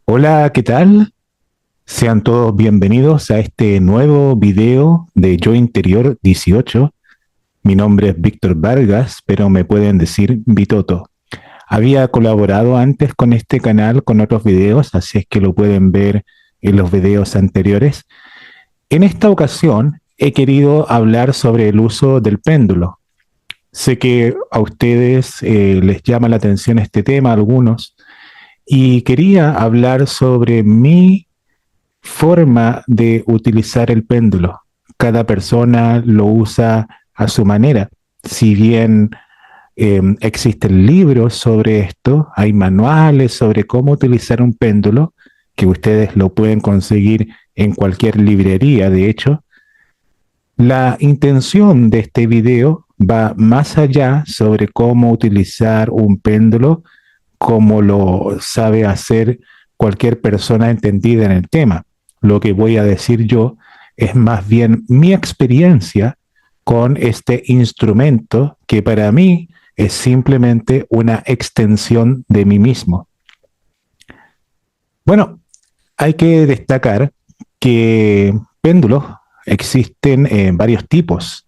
Hola, ¿qué tal? Sean todos bienvenidos a este nuevo video de Yo Interior 18. Mi nombre es Víctor Vargas, pero me pueden decir Vitoto. Había colaborado antes con este canal con otros videos, así es que lo pueden ver en los videos anteriores. En esta ocasión he querido hablar sobre el uso del péndulo. Sé que a ustedes les llama la atención este tema, a algunos, y quería hablar sobre mi forma de utilizar el péndulo. Cada persona lo usa a su manera. Si bien existen libros sobre esto, hay manuales sobre cómo utilizar un péndulo, que ustedes lo pueden conseguir en cualquier librería, de hecho. La intención de este video va más allá sobre cómo utilizar un péndulo como lo sabe hacer cualquier persona entendida en el tema. Lo que voy a decir yo es más bien mi experiencia con este instrumento que para mí es simplemente una extensión de mí mismo. Bueno, hay que destacar que péndulos existen en varios tipos.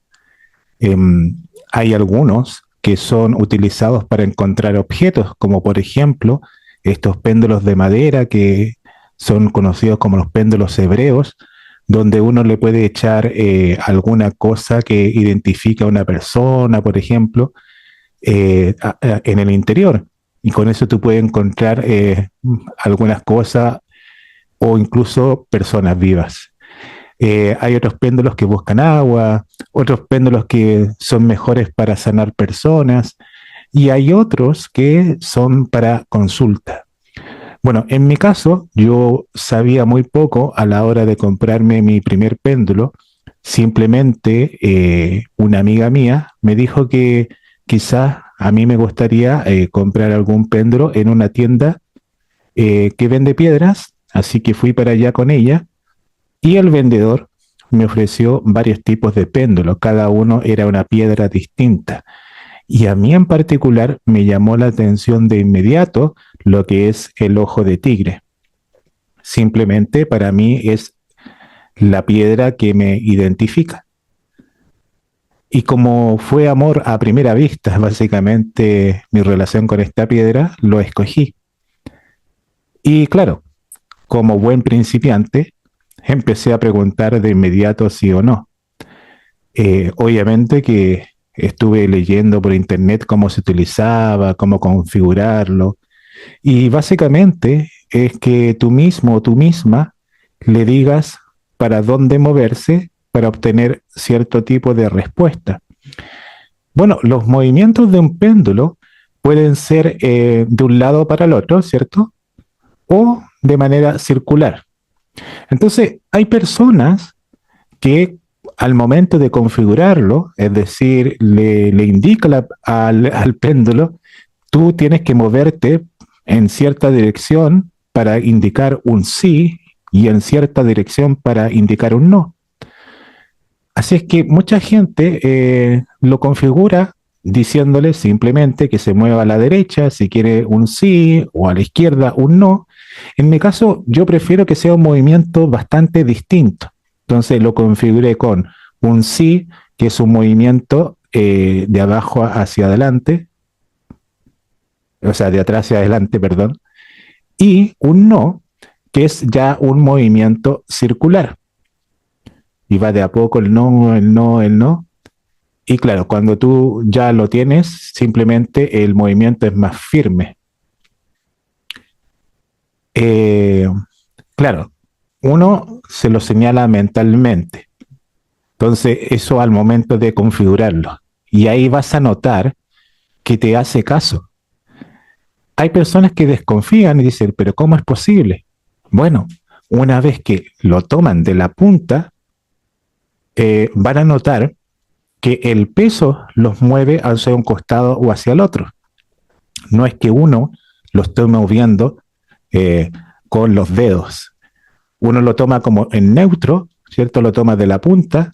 Hay algunos que son utilizados para encontrar objetos, como por ejemplo estos péndulos de madera que son conocidos como los péndulos hebreos, donde uno le puede echar alguna cosa que identifica a una persona, por ejemplo, en el interior. Y con eso tú puedes encontrar algunas cosas o incluso personas vivas. Hay otros péndulos que buscan agua, otros péndulos que son mejores para sanar personas y hay otros que son para consulta. Bueno, en mi caso, yo sabía muy poco a la hora de comprarme mi primer péndulo. Simplemente una amiga mía me dijo que quizás a mí me gustaría comprar algún péndulo en una tienda que vende piedras, así que fui para allá con ella y el vendedor me ofreció varios tipos de péndulos, cada uno era una piedra distinta. Y a mí en particular me llamó la atención de inmediato lo que es el ojo de tigre. Simplemente para mí es la piedra que me identifica. Y como fue amor a primera vista, básicamente mi relación con esta piedra, lo escogí. Y claro, como buen principiante, empecé a preguntar de inmediato sí o no. Obviamente que estuve leyendo por internet cómo se utilizaba, cómo configurarlo, y básicamente es que tú mismo o tú misma le digas para dónde moverse para obtener cierto tipo de respuesta. Bueno, los movimientos de un péndulo pueden ser de un lado para el otro, ¿cierto? O de manera circular. Entonces, hay personas que al momento de configurarlo, es decir, le indica al péndulo, tú tienes que moverte en cierta dirección para indicar un sí y en cierta dirección para indicar un no. Así es que mucha gente lo configura diciéndole simplemente que se mueva a la derecha si quiere un sí o a la izquierda un no. En mi caso, yo prefiero que sea un movimiento bastante distinto. Entonces lo configuré con un sí, que es un movimiento de abajo hacia adelante, o sea, de atrás hacia adelante, perdón, y un no, que es ya un movimiento circular. Y va de a poco el no, el no, el no. Y claro, cuando tú ya lo tienes, simplemente el movimiento es más firme. Eh, claro, uno se lo señala mentalmente. Entonces, eso al momento de configurarlo. Y ahí vas a notar que te hace caso. Hay personas que desconfían y dicen, pero ¿cómo es posible? Bueno, una vez que lo toman de la punta, van a notar que el peso los mueve hacia un costado o hacia el otro. No es que uno lo esté moviendo eh, con los dedos. Uno lo toma como en neutro, ¿cierto? Lo toma de la punta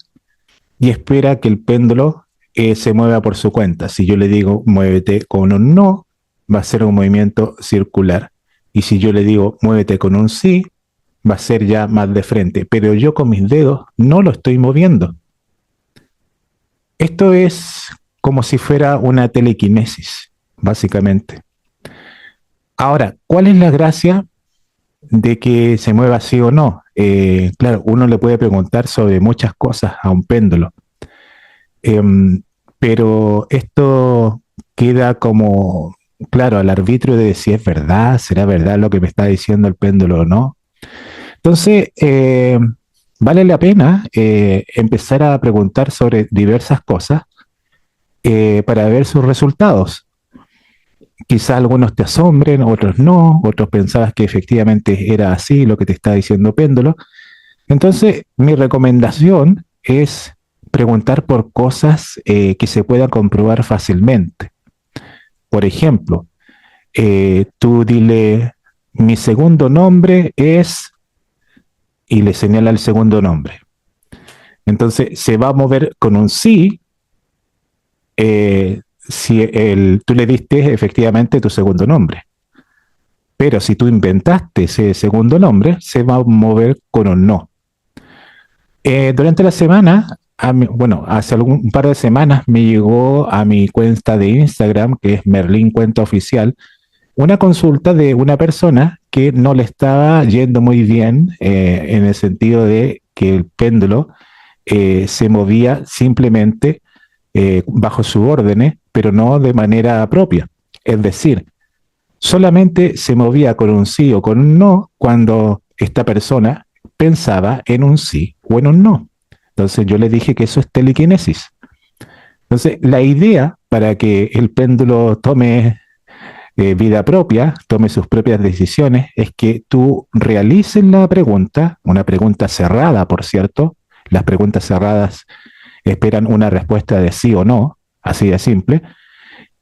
y espera que el péndulo se mueva por su cuenta. Si yo le digo muévete con un no, va a ser un movimiento circular. Y si yo le digo, muévete con un sí, va a ser ya más de frente. Pero yo con mis dedos no lo estoy moviendo. Esto es como si fuera una telequinesis, básicamente. Ahora, ¿cuál es la gracia de que se mueva sí o no? Claro, uno le puede preguntar sobre muchas cosas a un péndulo, eh, pero esto queda como, claro, al arbitrio de si es verdad, será verdad lo que me está diciendo el péndulo o no. Entonces, vale la pena empezar a preguntar sobre diversas cosas para ver sus resultados. Quizás algunos te asombren, otros no, otros pensabas que efectivamente era así lo que te está diciendo péndulo. Entonces, mi recomendación es preguntar por cosas que se puedan comprobar fácilmente. Por ejemplo, tú dile, mi segundo nombre es, y le señala el segundo nombre. Entonces, se va a mover con un sí si tú le diste efectivamente tu segundo nombre. Pero si tú inventaste ese segundo nombre, se va a mover con un no. Durante la semana, bueno, hace un par de semanas me llegó a mi cuenta de Instagram, que es Merlin Cuenta Oficial, una consulta de una persona que no le estaba yendo muy bien en el sentido de que el péndulo se movía simplemente bajo sus órdenes, pero no de manera propia. Es decir, solamente se movía con un sí o con un no cuando esta persona pensaba en un sí o en un no. Entonces yo le dije que eso es telequinesis. Entonces la idea para que el péndulo tome vida propia, tome sus propias decisiones, es que tú realices la pregunta, una pregunta cerrada, por cierto. Las preguntas cerradas esperan una respuesta de sí o no, así de simple,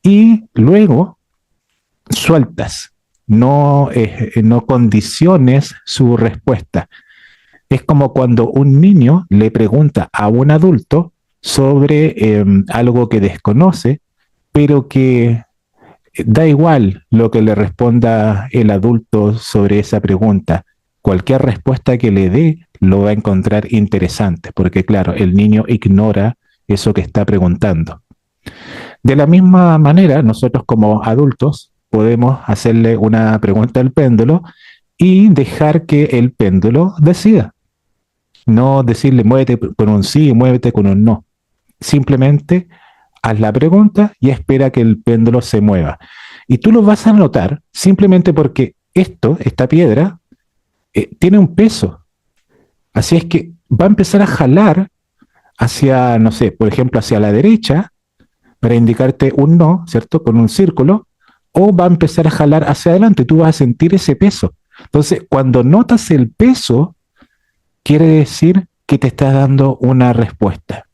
y luego sueltas, no condiciones su respuesta. Es como cuando un niño le pregunta a un adulto sobre algo que desconoce, pero que da igual lo que le responda el adulto sobre esa pregunta. Cualquier respuesta que le dé lo va a encontrar interesante, porque claro, el niño ignora eso que está preguntando. De la misma manera, nosotros como adultos podemos hacerle una pregunta al péndulo y dejar que el péndulo decida. No decirle muévete con un sí, muévete con un no. Simplemente haz la pregunta y espera que el péndulo se mueva. Y tú lo vas a notar simplemente porque esta piedra, tiene un peso. Así es que va a empezar a jalar hacia, no sé, por ejemplo, hacia la derecha para indicarte un no, ¿cierto? Con un círculo, o va a empezar a jalar hacia adelante. Tú vas a sentir ese peso. Entonces, cuando notas el peso, quiere decir que te está dando una respuesta.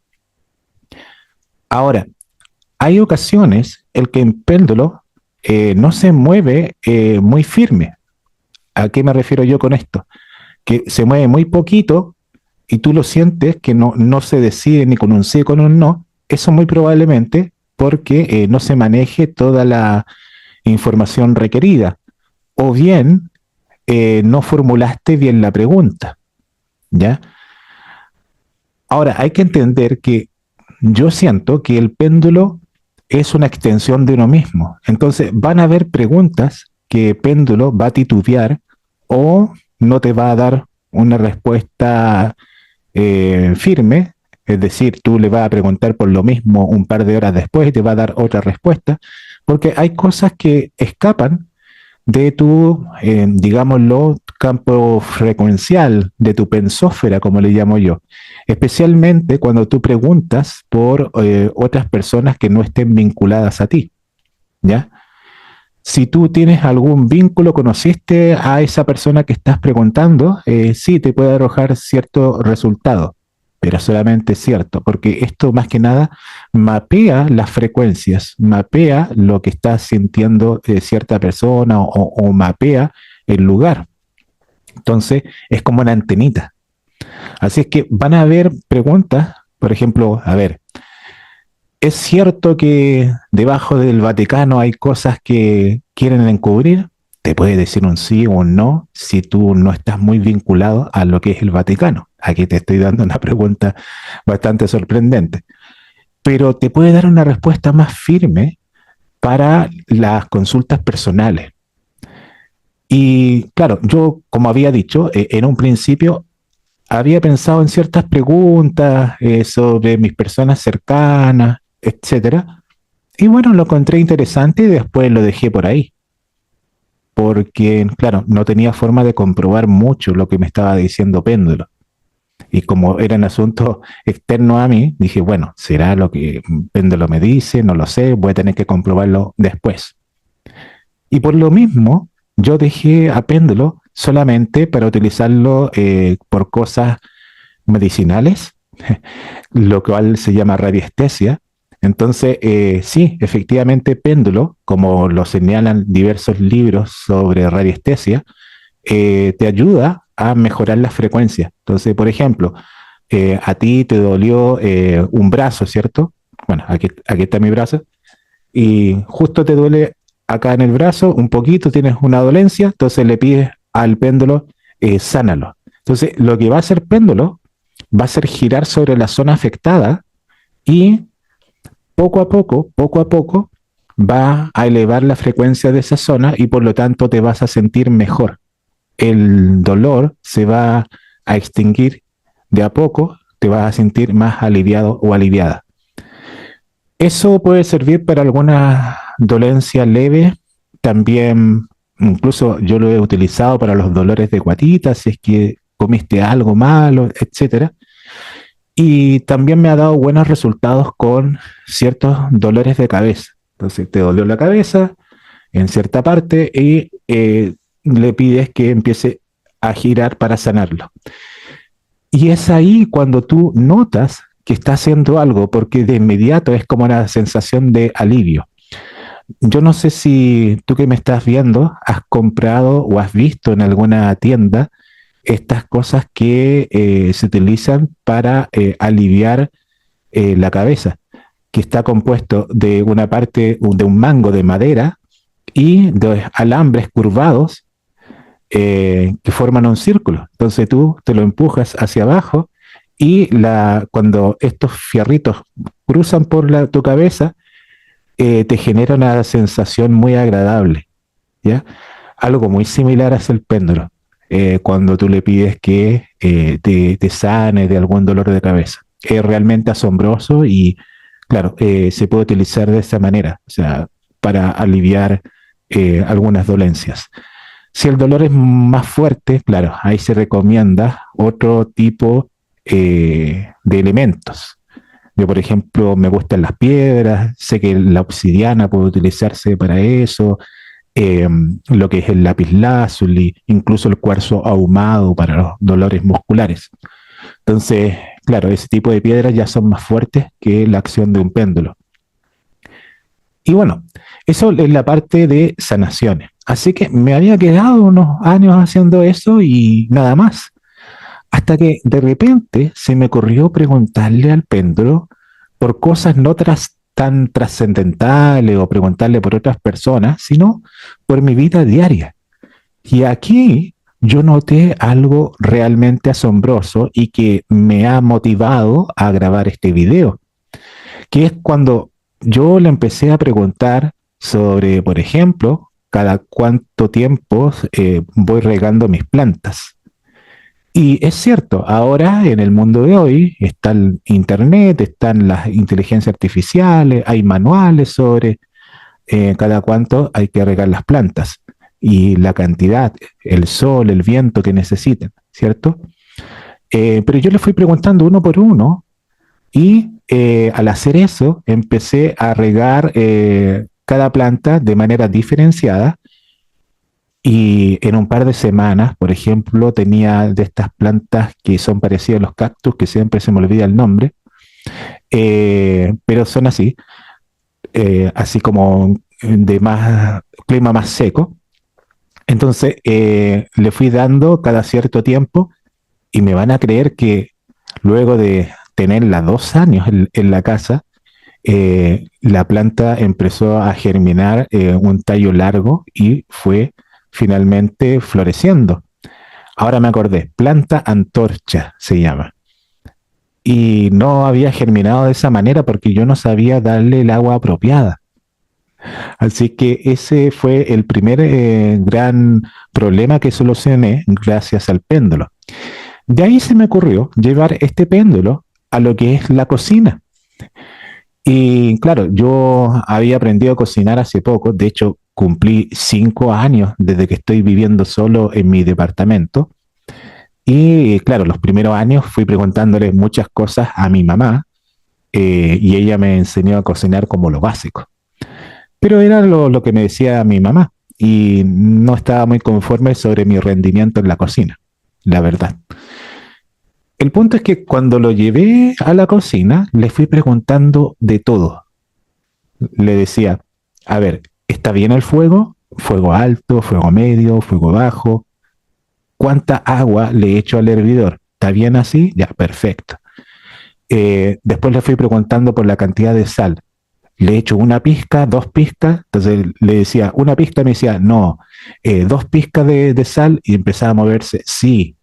Ahora, hay ocasiones en que el péndulo no se mueve muy firme. ¿A qué me refiero yo con esto? Que se mueve muy poquito y tú lo sientes que no se decide ni con un sí ni con un no. Eso muy probablemente porque no se maneje toda la información requerida. O bien no formulaste bien la pregunta. ¿Ya? Ahora, hay que entender que yo siento que el péndulo es una extensión de uno mismo. Entonces, van a haber preguntas que el péndulo va a titubear o no te va a dar una respuesta firme. Es decir, tú le vas a preguntar por lo mismo un par de horas después y te va a dar otra respuesta, porque hay cosas que escapan de tu, digámoslo, campo frecuencial, de tu pensósfera, como le llamo yo. Especialmente cuando tú preguntas por otras personas que no estén vinculadas a ti, ¿ya? Si tú tienes algún vínculo, conociste a esa persona que estás preguntando, sí, te puede arrojar cierto resultado, pero solamente cierto, porque esto más que nada mapea las frecuencias, mapea lo que está sintiendo cierta persona o mapea el lugar. Entonces, es como una antenita. Así es que van a haber preguntas, por ejemplo, a ver, ¿es cierto que debajo del Vaticano hay cosas que quieren encubrir? te puede decir un sí o un no si tú no estás muy vinculado a lo que es el Vaticano. Aquí te estoy dando una pregunta bastante sorprendente, pero te puede dar una respuesta más firme para las consultas personales. Y claro, yo, como había dicho, en un principio había pensado en ciertas preguntas sobre mis personas cercanas, etcétera. Y bueno, lo encontré interesante y después lo dejé por ahí, porque, claro, no tenía forma de comprobar mucho lo que me estaba diciendo Péndulo. Y como eran asuntos externos a mí, dije, bueno, será lo que Péndulo me dice, no lo sé, voy a tener que comprobarlo después. Y por lo mismo, yo dejé a Péndulo solamente para utilizarlo por cosas medicinales, lo cual se llama radiestesia. Entonces, sí, efectivamente, péndulo, como lo señalan diversos libros sobre radiestesia, te ayuda a mejorar la frecuencia. Entonces, por ejemplo, a ti te dolió un brazo, ¿cierto? Bueno, aquí está mi brazo, y justo te duele acá en el brazo un poquito, tienes una dolencia, entonces le pides al péndulo, sánalo. Entonces, lo que va a hacer péndulo va a hacer girar sobre la zona afectada y poco a poco, va a elevar la frecuencia de esa zona y por lo tanto te vas a sentir mejor. El dolor se va a extinguir de a poco, te vas a sentir más aliviado o aliviada. Eso puede servir para alguna dolencia leve, también incluso yo lo he utilizado para los dolores de guatita, si es que comiste algo malo, etcétera. Y también me ha dado buenos resultados con ciertos dolores de cabeza. Entonces te dolió la cabeza en cierta parte y le pides que empiece a girar para sanarlo. Y es ahí cuando tú notas que está haciendo algo, porque de inmediato es como una sensación de alivio. Yo no sé si tú que me estás viendo has comprado o has visto en alguna tienda estas cosas que se utilizan para aliviar la cabeza, que está compuesto de una parte de un mango de madera y de alambres curvados que forman un círculo. Entonces tú te lo empujas hacia abajo y cuando estos fierritos cruzan por tu cabeza, te genera una sensación muy agradable, ¿ya? Algo muy similar hace el péndulo, cuando tú le pides que te sane de algún dolor de cabeza. Es realmente asombroso y, claro, se puede utilizar de esa manera, o sea, para aliviar algunas dolencias. Si el dolor es más fuerte, claro, ahí se recomienda otro tipo de elementos. Yo, por ejemplo, me gustan las piedras, sé que la obsidiana puede utilizarse para eso, lo que es el lapislázuli, incluso el cuarzo ahumado para los dolores musculares. Entonces, claro, ese tipo de piedras ya son más fuertes que la acción de un péndulo. Y bueno, eso es la parte de sanaciones. Así que me había quedado unos años haciendo eso y nada más. Hasta que de repente se me ocurrió preguntarle al péndulo por cosas no tan trascendentales o preguntarle por otras personas, sino por mi vida diaria. Y aquí yo noté algo realmente asombroso y que me ha motivado a grabar este video, que es cuando yo le empecé a preguntar sobre, por ejemplo, cada cuánto tiempo voy regando mis plantas. Y es cierto, ahora en el mundo de hoy está el Internet, están las inteligencias artificiales, hay manuales sobre cada cuánto hay que regar las plantas y la cantidad, el sol, el viento que necesiten, ¿cierto? Pero yo le fui preguntando uno por uno y al hacer eso empecé a regar cada planta de manera diferenciada y en un par de semanas, por ejemplo, tenía de estas plantas que son parecidas a los cactus, que siempre se me olvida el nombre, pero son así como de más clima más seco. Entonces le fui dando cada cierto tiempo y me van a creer que luego de tenerla 2 años en la casa, la planta empezó a germinar un tallo largo y fue finalmente floreciendo. Ahora me acordé, planta antorcha se llama. Y no había germinado de esa manera porque yo no sabía darle el agua apropiada. Así que ese fue el primer gran problema que solucioné gracias al péndulo. De ahí se me ocurrió llevar este péndulo a lo que es la cocina. Y claro, yo había aprendido a cocinar hace poco, de hecho cumplí 5 años desde que estoy viviendo solo en mi departamento. Y claro, los primeros años fui preguntándole muchas cosas a mi mamá y ella me enseñó a cocinar como lo básico. Pero era lo que me decía mi mamá y no estaba muy conforme sobre mi rendimiento en la cocina, la verdad. El punto es que cuando lo llevé a la cocina, le fui preguntando de todo. Le decía, a ver, ¿está bien el fuego? ¿Fuego alto, fuego medio, fuego bajo? ¿Cuánta agua le echo al hervidor? ¿Está bien así? Ya, perfecto. Después le fui preguntando por la cantidad de sal. Le echo una pizca, 2 pizcas. Entonces le decía, una pizca, me decía, no, 2 pizcas de sal y empezaba a moverse, sí,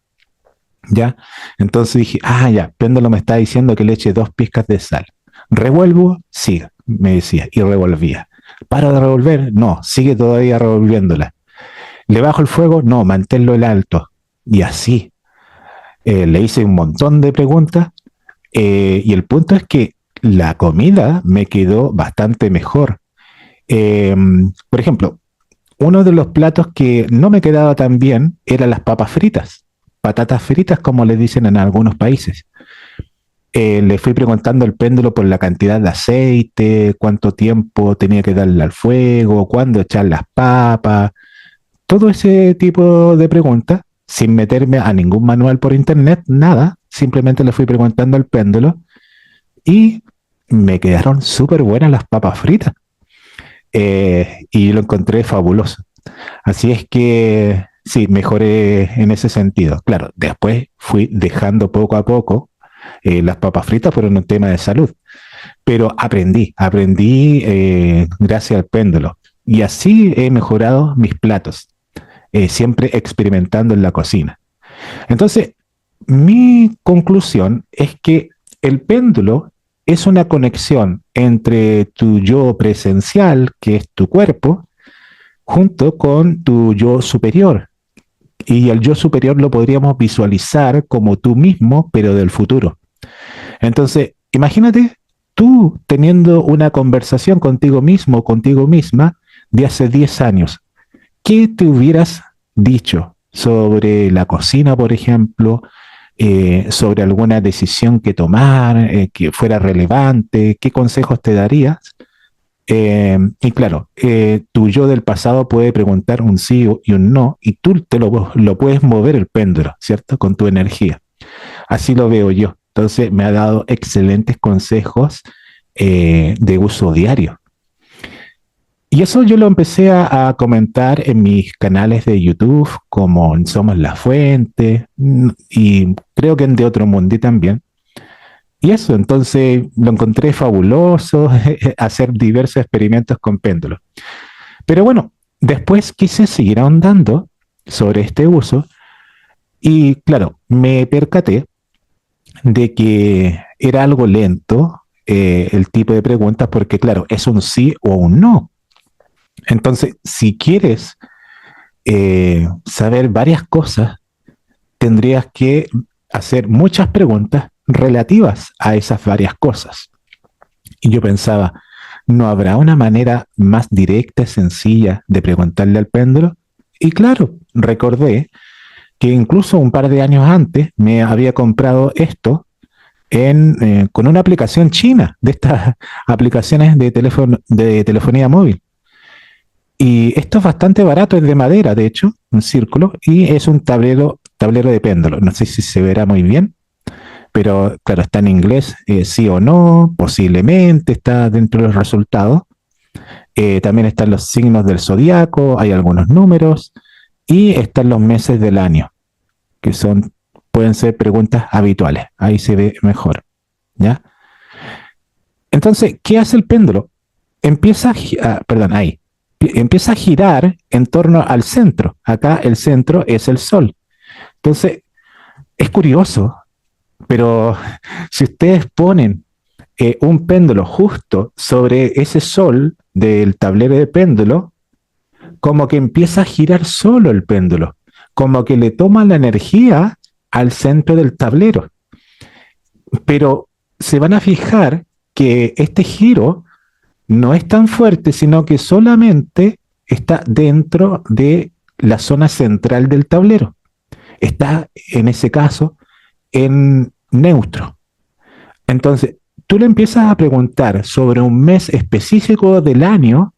¿ya? Entonces dije, ya, Péndulo me está diciendo que le eche 2 pizcas de sal. ¿Revuelvo? Sí, me decía, y revolvía. ¿Paro de revolver? No, sigue todavía revolviéndola. ¿Le bajo el fuego? No, manténlo en alto. Y así. Le hice un montón de preguntas y el punto es que la comida me quedó bastante mejor. Eh, por ejemplo, uno de los platos que no me quedaba tan bien eran las papas fritas, patatas fritas como le dicen en algunos países. Le fui preguntando al péndulo por la cantidad de aceite, cuánto tiempo tenía que darle al fuego, cuándo echar las papas, todo ese tipo de preguntas, sin meterme a ningún manual por internet, nada, simplemente le fui preguntando al péndulo y me quedaron súper buenas las papas fritas y lo encontré fabuloso. Así es que sí, mejoré en ese sentido. Claro, después fui dejando poco a poco las papas fritas por un tema de salud, pero aprendí gracias al péndulo y así he mejorado mis platos, siempre experimentando en la cocina. Entonces, mi conclusión es que el péndulo es una conexión entre tu yo presencial, que es tu cuerpo, junto con tu yo superior. Y el yo superior lo podríamos visualizar como tú mismo, pero del futuro. Entonces, imagínate tú teniendo una conversación contigo mismo, contigo misma, de hace 10 años. ¿Qué te hubieras dicho sobre la cocina, por ejemplo? Sobre alguna decisión que tomar, que fuera relevante, qué consejos te darías. Y claro, tu yo del pasado puede preguntar un sí y un no, y tú lo puedes mover el péndulo, ¿cierto? Con tu energía. Así lo veo yo. Entonces me ha dado excelentes consejos de uso diario. Y eso yo lo empecé a comentar en mis canales de YouTube, como en Somos la Fuente, y creo que en De Otro Mundo también. Y eso, entonces lo encontré fabuloso, hacer diversos experimentos con péndulos. Pero bueno, después quise seguir ahondando sobre este uso y claro, me percaté de que era algo lento el tipo de preguntas porque claro, es un sí o un no. Entonces, si quieres saber varias cosas, tendrías que hacer muchas preguntas relativas a esas varias cosas. Y yo pensaba, ¿no habrá una manera más directa y sencilla de preguntarle al péndulo? Y claro, recordé que incluso un par de años antes me había comprado esto con una aplicación china, de estas aplicaciones de telefonía móvil. Y esto es bastante barato, es de madera, de hecho, un círculo, y es un tablero de péndulo. No sé si se verá muy bien, pero claro, está en inglés, sí o no, posiblemente está dentro de los resultados. También están los signos del zodiaco, hay algunos números, y están los meses del año, que pueden ser preguntas habituales. Ahí se ve mejor, ¿ya? Entonces, ¿qué hace el péndulo? Perdón, ahí. empieza a girar en torno al centro. Acá el centro es el Sol. Entonces, es curioso, pero si ustedes ponen un péndulo justo sobre ese Sol del tablero de péndulo, como que empieza a girar solo el péndulo, como que le toma la energía al centro del tablero. Pero se van a fijar que este giro no es tan fuerte, sino que solamente está dentro de la zona central del tablero. Está, en ese caso, en neutro. Entonces, tú le empiezas a preguntar sobre un mes específico del año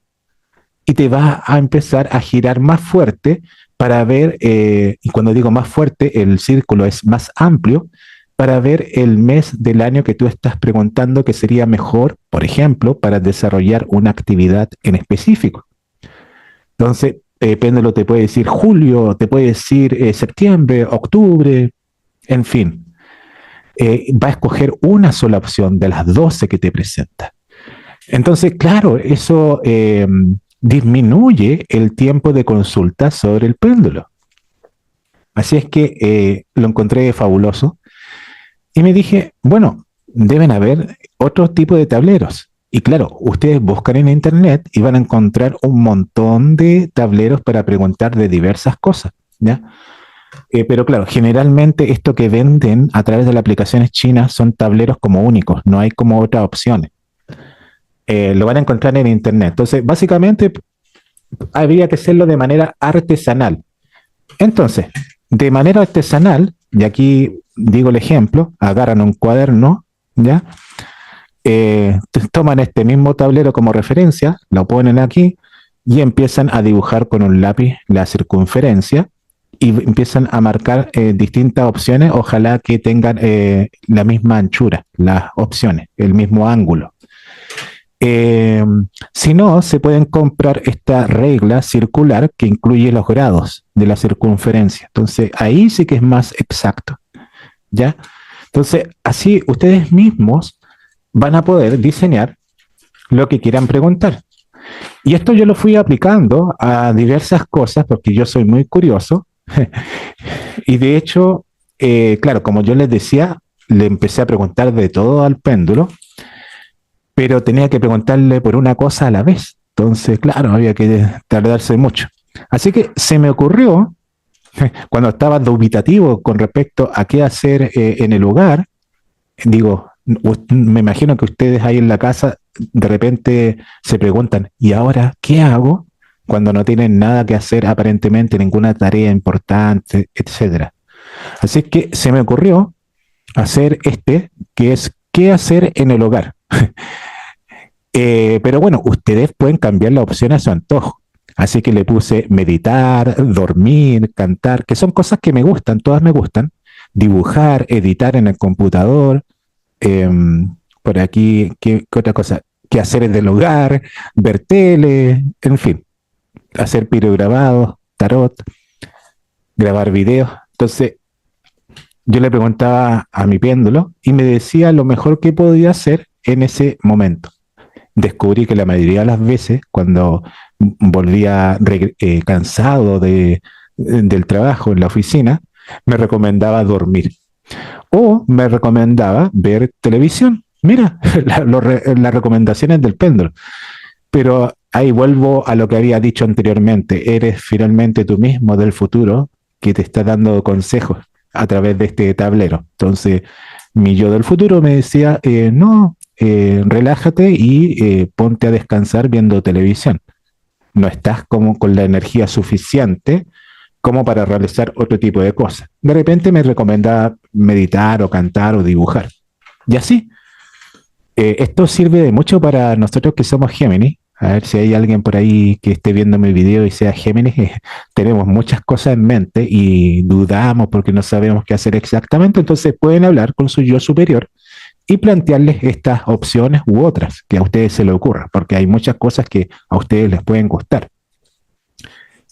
y te va a empezar a girar más fuerte para ver, y cuando digo más fuerte, el círculo es más amplio, para ver el mes del año que tú estás preguntando que sería mejor, por ejemplo, para desarrollar una actividad en específico. Entonces, péndulo te puede decir julio, te puede decir septiembre, octubre, en fin. Va a escoger una sola opción de las 12 que te presenta. Entonces, claro, eso disminuye el tiempo de consulta sobre el péndulo. Así es que lo encontré fabuloso y me dije, bueno, deben haber otro tipo de tableros. Y claro, ustedes buscan en internet y van a encontrar un montón de tableros para preguntar de diversas cosas, ¿ya? Pero claro, generalmente esto que venden a través de las aplicaciones chinas son tableros como únicos, no hay como otras opciones. Lo van a encontrar en internet. Entonces, básicamente, habría que hacerlo de manera artesanal. Entonces, de manera artesanal, y aquí digo el ejemplo, agarran un cuaderno, ¿ya? Toman este mismo tablero como referencia, lo ponen aquí y empiezan a dibujar con un lápiz la circunferencia y empiezan a marcar distintas opciones, ojalá que tengan la misma anchura, las opciones, el mismo ángulo. Si no, se pueden comprar esta regla circular que incluye los grados de la circunferencia. Entonces, ahí sí que es más exacto, ¿ya? Entonces, así ustedes mismos van a poder diseñar lo que quieran preguntar. Y esto yo lo fui aplicando a diversas cosas porque yo soy muy curioso. Y de hecho, claro, como yo les decía, le empecé a preguntar de todo al péndulo, pero tenía que preguntarle por una cosa a la vez. Entonces, claro, había que tardarse mucho. Así que se me ocurrió, cuando estaba dubitativo con respecto a qué hacer en el hogar, digo, me imagino que ustedes ahí en la casa de repente se preguntan, ¿y ahora qué hago? Cuando no tienen nada que hacer, aparentemente ninguna tarea importante, etcétera. Así que se me ocurrió hacer que es qué hacer en el hogar. Pero bueno, ustedes pueden cambiar la opción a su antojo. Así que le puse meditar, dormir, cantar, que son cosas que me gustan, todas me gustan. Dibujar, editar en el computador. Eh, por aquí, ¿qué otra cosa? ¿Qué hacer en el hogar? Ver tele, en fin. Hacer pirograbados, tarot, grabar videos. Entonces, yo le preguntaba a mi péndulo y me decía lo mejor que podía hacer en ese momento. Descubrí que la mayoría de las veces, cuando volvía cansado del trabajo en la oficina, me recomendaba dormir o me recomendaba ver televisión. Mira, las recomendaciones del péndulo. Pero ahí vuelvo a lo que había dicho anteriormente. Eres finalmente tú mismo del futuro que te está dando consejos a través de este tablero. Entonces, mi yo del futuro me decía, no, relájate y ponte a descansar viendo televisión. No estás como con la energía suficiente como para realizar otro tipo de cosas. De repente me recomendaba meditar o cantar o dibujar. Y así, esto sirve de mucho para nosotros que somos Géminis. A ver si hay alguien por ahí que esté viendo mi video y sea Géminis. Tenemos muchas cosas en mente y dudamos porque no sabemos qué hacer exactamente. Entonces pueden hablar con su yo superior y plantearles estas opciones u otras que a ustedes se les ocurra, porque hay muchas cosas que a ustedes les pueden gustar.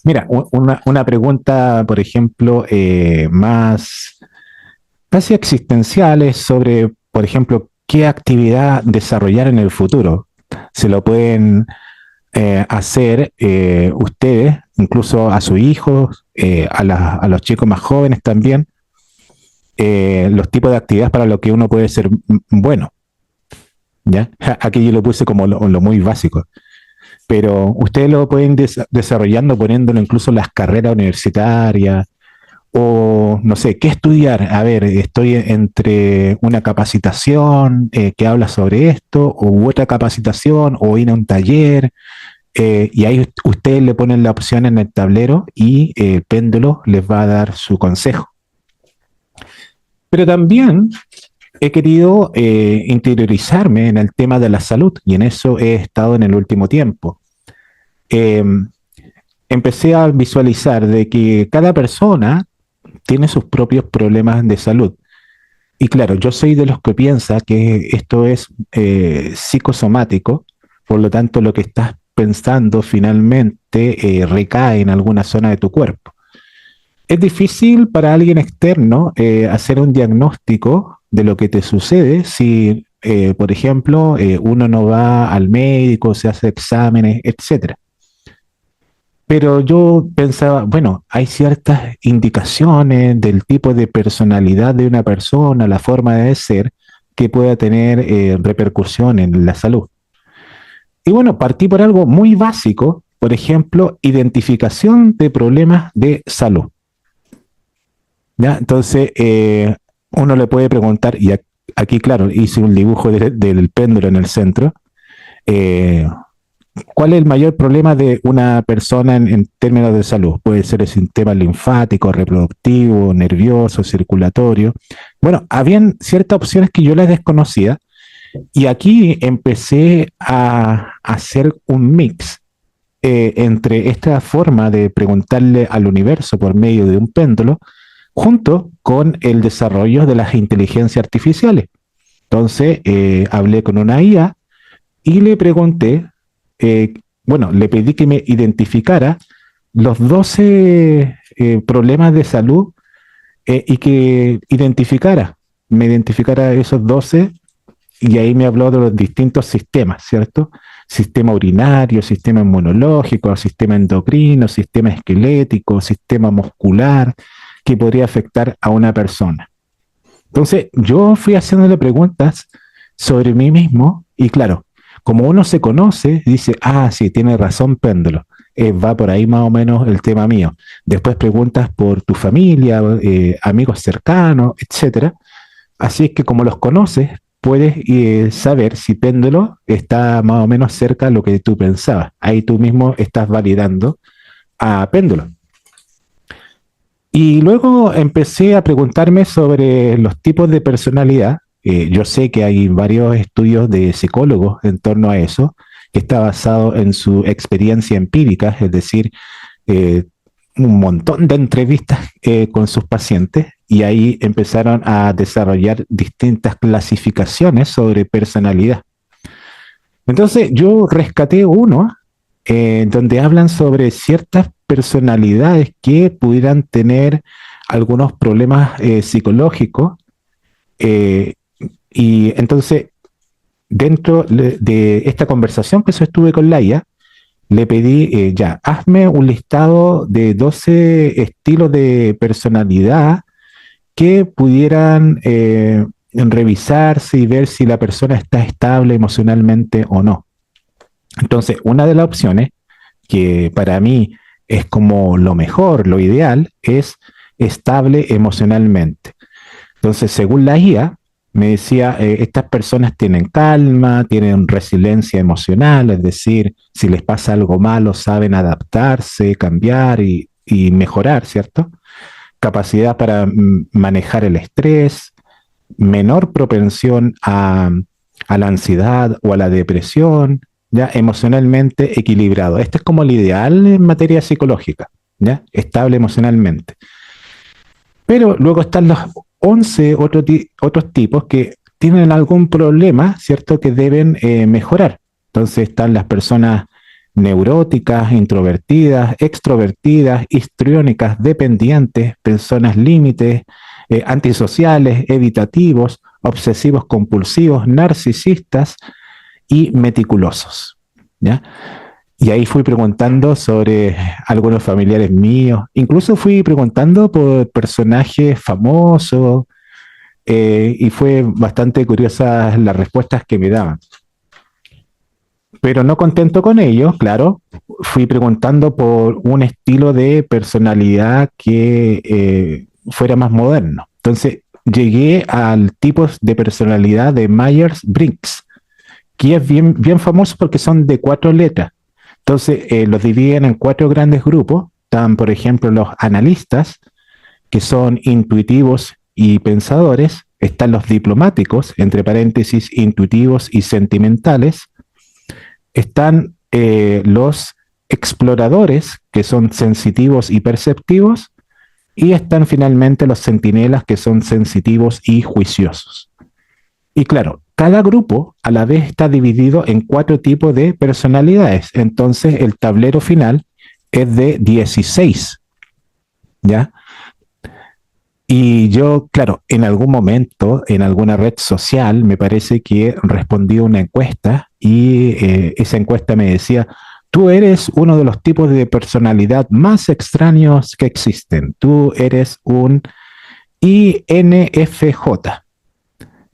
Mira, una pregunta, por ejemplo, más casi existenciales sobre, por ejemplo, qué actividad desarrollar en el futuro. Se lo pueden hacer ustedes, incluso a sus hijos, a los chicos más jóvenes también, los tipos de actividades para lo que uno puede ser bueno. ¿Ya? Aquí yo lo puse como lo muy básico, pero ustedes lo pueden desarrollando poniéndolo incluso en las carreras universitarias o no sé, ¿qué estudiar? A ver, estoy entre una capacitación que habla sobre esto u otra capacitación o ir a un taller y ahí ustedes le ponen la opción en el tablero y el péndulo les va a dar su consejo. Pero también he querido interiorizarme en el tema de la salud y en eso he estado en el último tiempo. Eh, Empecé a visualizar de que cada persona tiene sus propios problemas de salud. Y claro, yo soy de los que piensa que esto es psicosomático, por lo tanto lo que estás pensando finalmente recae en alguna zona de tu cuerpo. Es difícil para alguien externo hacer un diagnóstico de lo que te sucede si, por ejemplo, uno no va al médico, se hace exámenes, etcétera. Pero yo pensaba, bueno, hay ciertas indicaciones del tipo de personalidad de una persona, la forma de ser, que pueda tener repercusión en la salud. Y bueno, partí por algo muy básico, por ejemplo, identificación de problemas de salud. ¿Ya? Entonces, uno le puede preguntar, y aquí, claro, hice un dibujo del péndulo en el centro, eh, ¿cuál es el mayor problema de una persona en términos de salud? Puede ser el sistema linfático, reproductivo, nervioso, circulatorio. Bueno, habían ciertas opciones que yo las desconocía y aquí empecé a hacer un mix entre esta forma de preguntarle al universo por medio de un péndulo junto con el desarrollo de las inteligencias artificiales. Entonces, hablé con una IA y le pregunté, bueno, le pedí que me identificara los 12 problemas de salud y que me identificara esos 12 y ahí me habló de los distintos sistemas, ¿cierto? Sistema urinario, sistema inmunológico, sistema endocrino, sistema esquelético, sistema muscular, que podría afectar a una persona. Entonces, yo fui haciéndole preguntas sobre mí mismo y claro, como uno se conoce, dice, ah, sí, tiene razón, péndulo. Va por ahí más o menos el tema mío. Después preguntas por tu familia, amigos cercanos, etcétera. Así es que como los conoces, puedes saber si péndulo está más o menos cerca de lo que tú pensabas. Ahí tú mismo estás validando a péndulo. Y luego empecé a preguntarme sobre los tipos de personalidad. Yo sé que hay varios estudios de psicólogos en torno a eso, que está basado en su experiencia empírica, es decir, eh, un montón de entrevistas con sus pacientes y ahí empezaron a desarrollar distintas clasificaciones sobre personalidad. Entonces yo rescaté uno donde hablan sobre ciertas personalidades que pudieran tener algunos problemas psicológicos eh, y entonces dentro de esta conversación que sostuve con Laia, le pedí, ya, hazme un listado de 12 estilos de personalidad que pudieran revisarse y ver si la persona está estable emocionalmente o no. Entonces, una de las opciones que para mí es como lo mejor, lo ideal, es estable emocionalmente. Entonces, según la IA, me decía, estas personas tienen calma, tienen resiliencia emocional, es decir, si les pasa algo malo, saben adaptarse, cambiar y mejorar, ¿cierto? Capacidad para manejar el estrés, menor propensión a la ansiedad o a la depresión, ya emocionalmente equilibrado. Este es como el ideal en materia psicológica, ya estable emocionalmente. Pero luego están los 11 otros tipos que tienen algún problema, ¿cierto? Que deben mejorar. Entonces están las personas neuróticas, introvertidas, extrovertidas, histriónicas, dependientes, personas límites, antisociales, evitativos, obsesivos compulsivos, narcisistas y meticulosos. ¿Ya? Y ahí fui preguntando sobre algunos familiares míos, incluso fui preguntando por personajes famosos, y fue bastante curiosa las respuestas que me daban. Pero no contento con ello, claro, fui preguntando por un estilo de personalidad que fuera más moderno. Entonces llegué al tipo de personalidad de Myers-Briggs, que es bien famoso porque son de 4 letras. Entonces los dividen en 4 grandes grupos. Están, por ejemplo, los analistas, que son intuitivos y pensadores. Están los diplomáticos, entre paréntesis, intuitivos y sentimentales. Están los exploradores, que son sensitivos y perceptivos, y están finalmente los centinelas, que son sensitivos y juiciosos. Y claro, cada grupo a la vez está dividido en 4 tipos de personalidades. Entonces el tablero final es de 16, ¿ya? Y yo, claro, en algún momento, en alguna red social, me parece que respondí una encuesta y esa encuesta me decía, tú eres uno de los tipos de personalidad más extraños que existen. Tú eres un INFJ,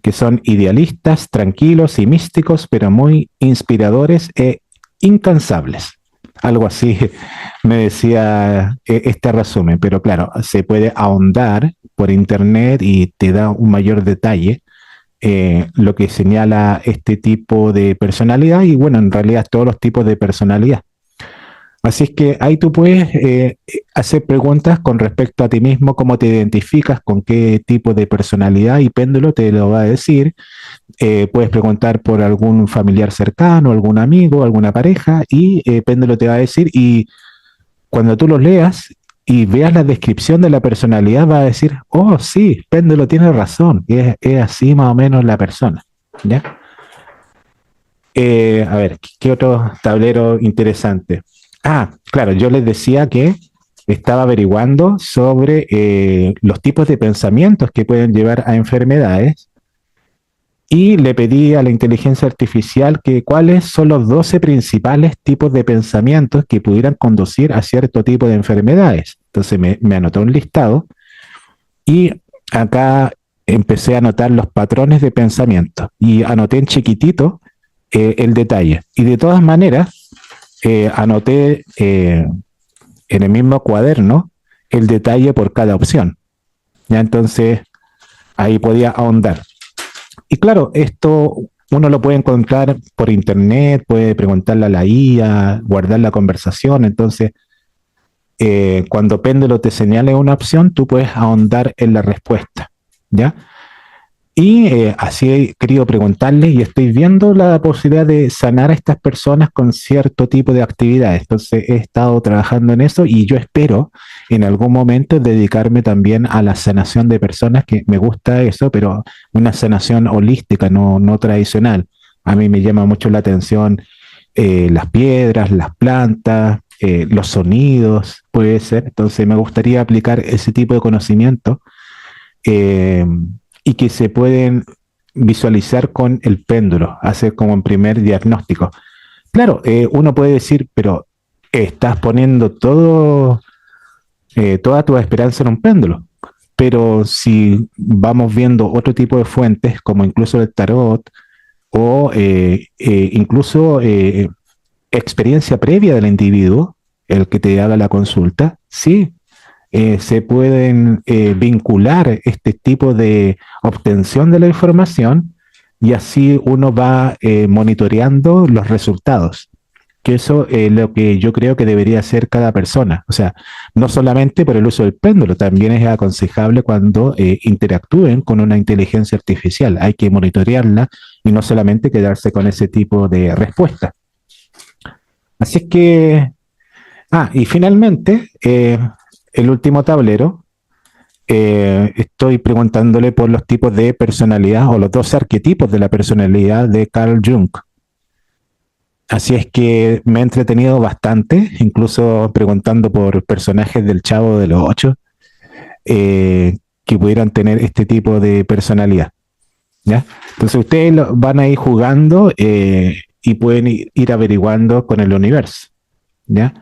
que son idealistas, tranquilos y místicos, pero muy inspiradores e incansables. Algo así me decía este resumen, pero claro, se puede ahondar por internet y te da un mayor detalle lo que señala este tipo de personalidad y bueno, en realidad todos los tipos de personalidad. Así es que ahí tú puedes hacer preguntas con respecto a ti mismo, cómo te identificas, con qué tipo de personalidad y péndulo te lo va a decir. Puedes preguntar por algún familiar cercano, algún amigo, alguna pareja y péndulo te va a decir y cuando tú los leas y veas la descripción de la personalidad va a decir, oh sí, péndulo tiene razón, es así más o menos la persona. ¿Ya? A ver, ¿qué otro tablero interesante? Ah, claro, yo les decía que estaba averiguando sobre los tipos de pensamientos que pueden llevar a enfermedades y le pedí a la inteligencia artificial que cuáles son los 12 principales tipos de pensamientos que pudieran conducir a cierto tipo de enfermedades. Entonces me anotó un listado y acá empecé a anotar los patrones de pensamiento y anoté en chiquitito el detalle. Y de todas maneras, anoté en el mismo cuaderno el detalle por cada opción. Ya entonces ahí podía ahondar. Y claro, esto uno lo puede encontrar por internet, puede preguntarle a la IA, guardar la conversación. Entonces, cuando Péndulo te señale una opción, tú puedes ahondar en la respuesta. ¿Ya? Y así he querido preguntarle y estoy viendo la posibilidad de sanar a estas personas con cierto tipo de actividades. Entonces he estado trabajando en eso y yo espero en algún momento dedicarme también a la sanación de personas, que me gusta eso, pero una sanación holística, no tradicional. A mí me llama mucho la atención las piedras, las plantas, los sonidos, puede ser. Entonces me gustaría aplicar ese tipo de conocimiento. Eh, y que se pueden visualizar con el péndulo, hacer como un primer diagnóstico. Claro, uno puede decir, pero estás poniendo toda tu esperanza en un péndulo. Pero si vamos viendo otro tipo de fuentes, como incluso el tarot, o incluso experiencia previa del individuo, el que te haga la consulta, sí, se pueden vincular este tipo de obtención de la información y así uno va monitoreando los resultados, que eso es lo que yo creo que debería hacer cada persona. O sea, no solamente por el uso del péndulo, también es aconsejable cuando interactúen con una inteligencia artificial. Hay que monitorearla y no solamente quedarse con ese tipo de respuesta. Así es que, y finalmente, el último tablero, estoy preguntándole por los tipos de personalidad o los 12 arquetipos de la personalidad de Carl Jung. Así es que me he entretenido bastante, incluso preguntando por personajes del Chavo de los Ocho que pudieran tener este tipo de personalidad. ¿Ya? Entonces ustedes van a ir jugando y pueden ir averiguando con el universo. ¿ya?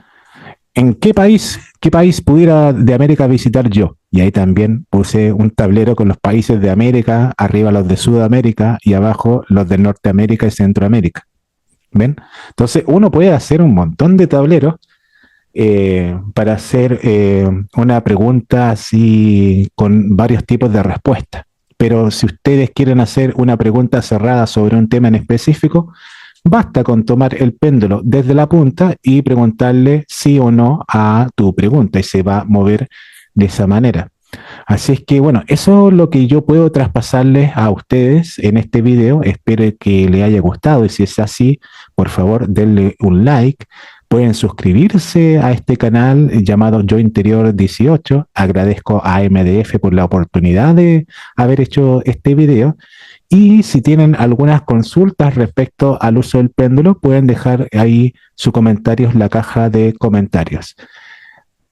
¿Qué país pudiera de América visitar yo? Y ahí también puse un tablero con los países de América, arriba los de Sudamérica y abajo los de Norteamérica y Centroamérica. ¿Ven? Entonces uno puede hacer un montón de tableros para hacer una pregunta así con varios tipos de respuestas. Pero si ustedes quieren hacer una pregunta cerrada sobre un tema en específico, basta con tomar el péndulo desde la punta y preguntarle sí o no a tu pregunta y se va a mover de esa manera. Así es que bueno, eso es lo que yo puedo traspasarles a ustedes en este video. Espero que les haya gustado y si es así, por favor denle un like. Pueden suscribirse a este canal llamado Yo Interior 18. Agradezco a MDF por la oportunidad de haber hecho este video. Y si tienen algunas consultas respecto al uso del péndulo, pueden dejar ahí sus comentarios en la caja de comentarios.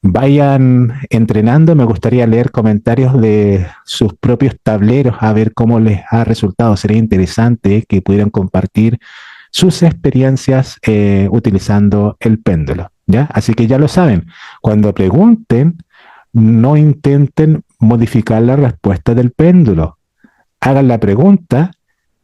Vayan entrenando, me gustaría leer comentarios de sus propios tableros a ver cómo les ha resultado. Sería interesante que pudieran compartir sus experiencias utilizando el péndulo, ¿ya? Así que ya lo saben, cuando pregunten, no intenten modificar la respuesta del péndulo. Hagan la pregunta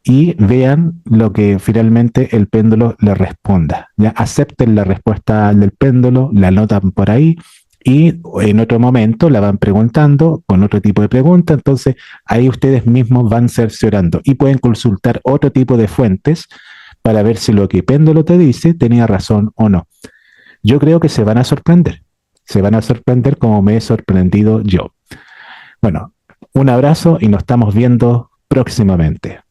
y vean lo que finalmente el péndulo le responda. ¿Ya? Acepten la respuesta del péndulo, la anotan por ahí y en otro momento la van preguntando con otro tipo de pregunta. Entonces ahí ustedes mismos van cerciorando y pueden consultar otro tipo de fuentes para ver si lo que péndulo te dice tenía razón o no. Yo creo que se van a sorprender como me he sorprendido yo. Bueno, un abrazo y nos estamos viendo próximamente.